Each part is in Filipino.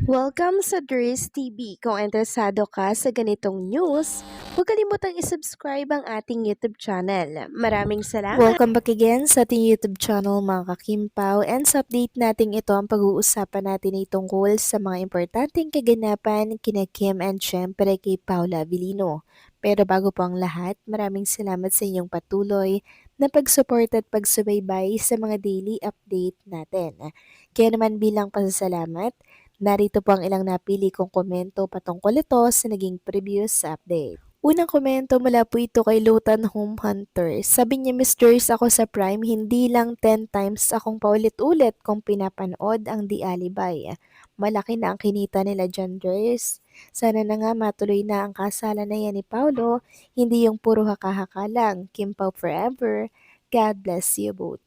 Welcome sa Dries TV. Kung interesado ka sa ganitong news, huwag kalimutang isubscribe ang ating YouTube channel. Maraming salamat! Welcome back again sa ating YouTube channel mga kakimpaw, and sa update natin ito ang pag-uusapan natin ay tungkol sa mga importanteng kaganapan kina Kim and syempre kay Paula Avellino. Pero bago po ang lahat, maraming salamat sa inyong patuloy na pag-support at pagsubaybay sa mga daily update natin. Kaya naman bilang pasasalamat, narito po ang ilang napili kong komento patungkol ito sa naging previous update. Unang komento mula po ito kay Lutan Home Hunter. Sabi niya, Misters, ako sa Prime, hindi lang 10 times akong paulit-ulit kung pinapanood ang The Alibay. Malaki na ang kinita nila dyan, Dres. Sana na nga matuloy na ang kasala na yan ni Paulo, hindi yung puro haka-haka lang. Kim Pao forever. God bless you both.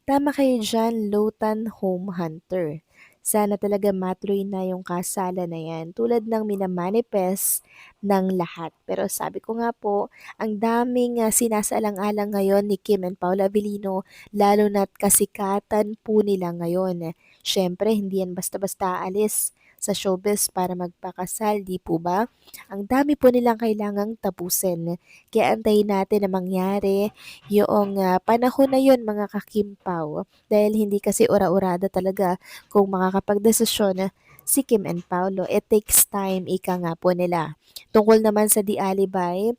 Tama kayo dyan, Lutan Home Hunter. Sana talaga matuloy na yung kasala na yan tulad ng minamanifest ng lahat. Pero sabi ko nga po, ang daming sinasaalang-alang ngayon ni Kim and Paula Avellino, lalo na't kasikatan po nila ngayon. Siyempre, hindi yan basta-basta aalis sa showbiz para magpakasal, di po ba? Ang dami po nilang kailangang tapusin. Kaya antayin natin na mangyari yung panahon na yun mga kakimpaw. Dahil hindi kasi ura-urada talaga kung makakapagdesisyon si Kim and Paolo. It takes time, ika nga po nila. Tungkol naman sa The Alibay,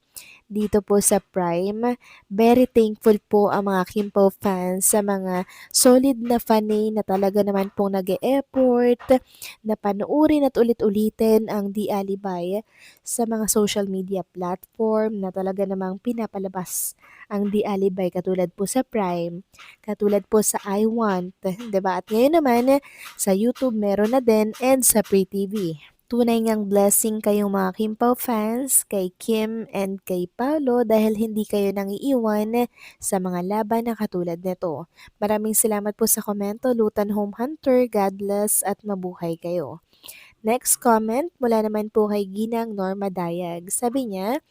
dito po sa Prime, very thankful po ang mga Kimpo fans sa mga solid na fanay na talaga naman pong nag-e-effort na panuorin at ulit-ulitin ang The Alibay sa mga social media platform na talaga namang pinapalabas ang The Alibay katulad po sa Prime, katulad po sa I Want, 'di ba? At ngayon naman sa YouTube meron na din and sa Free TV. Tunay ngang blessing kayong mga Kimpaw fans kay Kim and kay Paolo dahil hindi kayo nang iiwan sa mga laban na katulad nito. Maraming salamat po sa komento, Lutan Home Hunter, God bless at mabuhay kayo. Next comment mula naman po kay Ginang Norma Dayag. Sabi niya,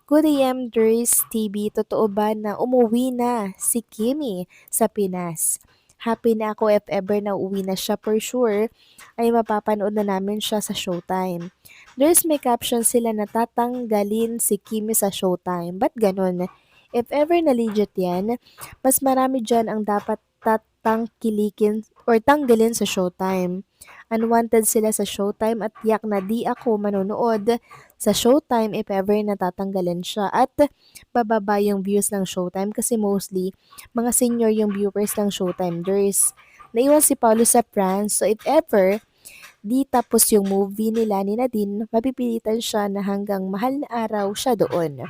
Good AM Dries TV, totoo ba na umuwi na si Kimi sa Pinas? Happy na ako if ever na uwi na siya for sure ay mapapanood na namin siya sa Showtime. There's may caption sila na tatanggalin si Kimi sa Showtime. Ba't ganun? If ever na legit yan, mas marami dyan ang dapat tatangkilikin or tanggalin sa Showtime. Unwanted sila sa Showtime at yak na di ako manonood sa Showtime if ever natatanggalin siya at bababa yung views ng Showtime kasi mostly mga senior yung viewers ng Showtime. Naiwan si Paulo sa France, so if ever di tapos yung movie nila ni Nadine, mapipilitan siya na hanggang mahal na araw siya doon.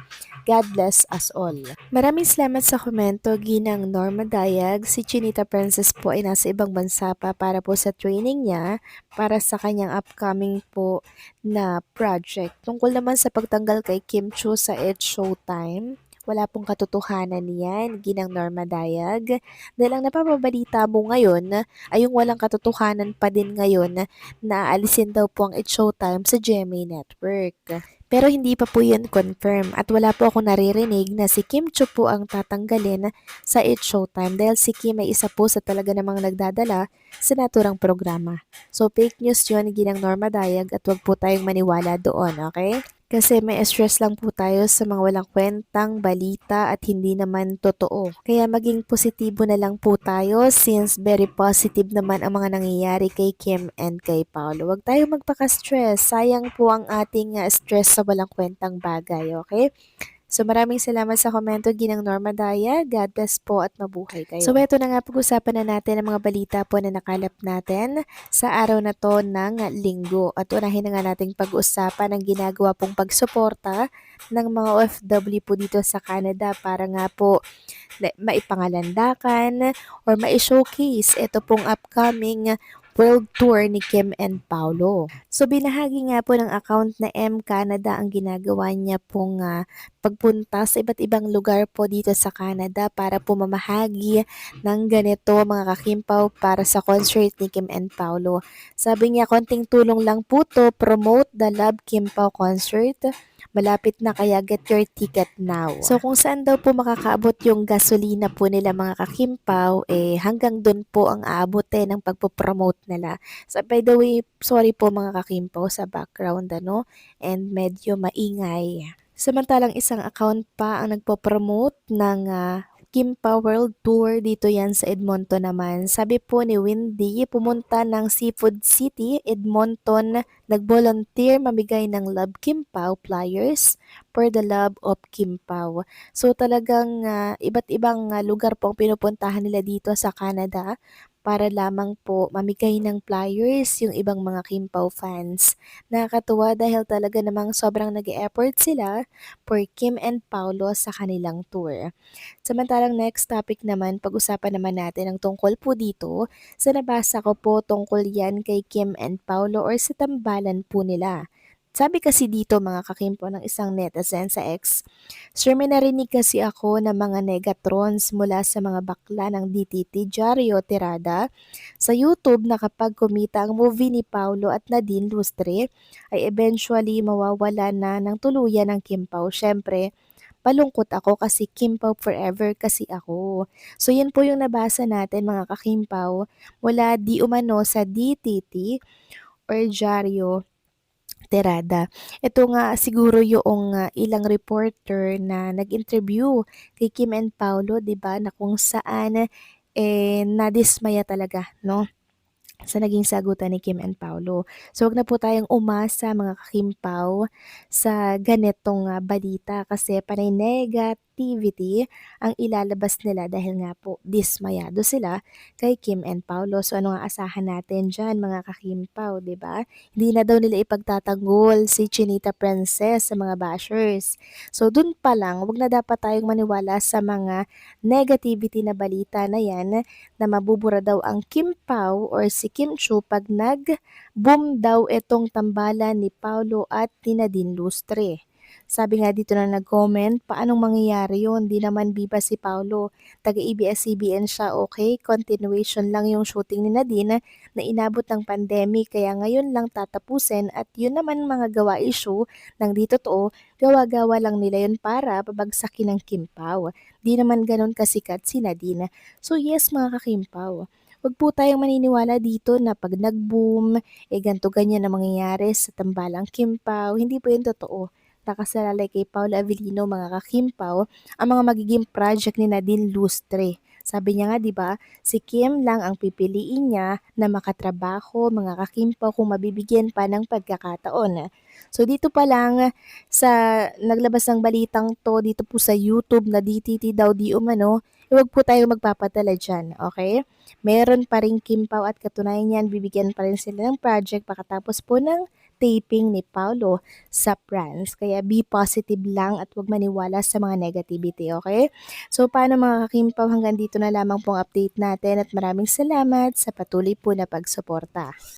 God bless us all. Maraming salamat sa komento, Ginang Norma Dayag. Si Chinita Princess po ay nasa ibang bansa pa para po sa training niya para sa kanyang upcoming po na project. Tungkol naman sa pagtanggal kay Kim Chu sa It's Showtime, wala pong katotohanan niyan, Ginang Norma Dayag. Dahil ang napapabalita mo ngayon ay yung walang katotohanan pa din ngayon na aalisin daw po ang It's Showtime sa GMA Network. Pero hindi pa po yun confirm at wala po ako naririnig na si Kim Chu po ang tatanggalin sa It's Showtime dahil si Kim ay isa po sa talaga namang nagdadala sa naturang programa. So fake news yun, Ginang Norma Dayag, at wag po tayong maniwala doon, okay? Kasi may stress lang po tayo sa mga walang kwentang balita at hindi naman totoo. Kaya maging positibo na lang po tayo since very positive naman ang mga nangyayari kay Kim and kay Paolo. Huwag tayo magpaka-stress. Sayang po ang ating stress sa walang kwentang bagay, okay? So maraming salamat sa komento, Ginang Norma Daya. God bless po at mabuhay kayo. So ito na nga, pag-usapan na natin ang mga balita po na nakalap natin sa araw na to ng linggo. At unahin na nga nating pag-usapan ang ginagawa pong pagsuporta ng mga OFW po dito sa Canada para nga po maipangalandakan or mai-showcase ito pong upcoming world tour ni Kim and Paolo. So binahagi nga po ng account na M Canada ang ginagawa niya pong pagpunta sa iba't ibang lugar po dito sa Canada para po mamahagi ng ganito mga kakimpaw para sa concert ni Kim and Paolo. Sabi niya, konting tulong lang po to, promote the Love Kim Pao concert. Malapit na kaya get your ticket now. So kung saan daw po makakaabot yung gasolina po nila mga kakimpaw, hanggang dun po ang aabote ng pagpopromote nila. So, by the way, sorry po mga kakimpaw sa background and medyo maingay. Samantalang isang account pa ang nagpo-promote ng Kimpa World Tour dito yan sa Edmonton naman. Sabi po ni Windy, pumunta ng Seafood City, Edmonton, nag-volunteer mamigay ng Love Kimpaw flyers for the love of Kimpaw. So talagang iba't ibang lugar po ang pinupuntahan nila dito sa Canada para lamang po mamigay ng flyers yung ibang mga Kimpaw fans. Nakakatuwa dahil talaga namang sobrang nag-e-effort sila for Kim and Paulo sa kanilang tour. Samantalang next topic naman, pag-usapan naman natin ang tungkol po dito sa nabasa ko po tungkol yan kay Kim and Paulo or sa tambalan po nila. Sabi kasi dito mga kakimpo ng isang netizen sa X, "Sir, may narinig kasi ako ng mga negatrons mula sa mga bakla ng DTT Diario Tirada sa YouTube na kapag kumita ang movie ni Paulo at Nadine Lustre ay eventually mawawala na ng tuluyan ng Kimpaw. Syempre, palungkot ako kasi Kimpaw forever kasi ako." So yan po yung nabasa natin mga kakimpaw mula di umano sa DTT or Diario Terada. Ito nga siguro yung ilang reporter na nag-interview kay Kim and Paulo, 'di ba, na kung saan nadismaya talaga, no? Sa naging sagutan ni Kim and Paulo. So, wag na po tayong umasa mga kakimpaw sa ganitong balita kasi panay negativity ang ilalabas nila dahil nga po dismayado sila kay Kim and Paulo. So, ano nga asahan natin dyan mga kakimpaw, 'di ba? Hindi na daw nila ipagtatanggol si Chinita Princess sa mga bashers. So, dun pa lang, wag na dapat tayong maniwala sa mga negativity na balita na yan na mabubura daw ang Kim Pao or si Kim Chiu pag nag-boom daw itong tambalan ni Paulo at ni Nadine Lustre. Sabi nga dito na nag-comment, paanong mangyayari yun? Di naman biba si Paulo. Taga-ABS-CBN siya, okay? Continuation lang yung shooting ni Nadine na inabot ng pandemic kaya ngayon lang tatapusin at yun naman mga gawa issue ng di totoo, gawa-gawa lang nila yun para pabagsakin ng Kim Pao. Di naman ganon kasikat si Nadine. So yes mga kakimpaw, wag po tayong maniniwala dito na pag nag-boom, ganto ganyan na mangyayari sa tambalang Kimpaw. Hindi po yun totoo. Nakasalalay kay Paula Avellino mga kakimpaw ang mga magiging project ni Nadine Lustre. Sabi niya nga 'di ba, si Kim lang ang pipiliin niya na makatrabaho mga kakimpaw kung mabibigyan pa ng pagkakataon. So dito pa lang sa naglabas ng balitang to dito po sa YouTube na DTT daw di umano, huwag po tayong magpapadala dyan, okay? Meron pa ring Kimpaw at katunayan yan, bibigyan pa rin sila ng project pagkatapos po ng taping ni Paulo sa France. Kaya be positive lang at huwag maniwala sa mga negativity, okay? So, paano mga kakimpaw, hanggang dito na lamang pong update natin at maraming salamat sa patuloy po na pagsuporta.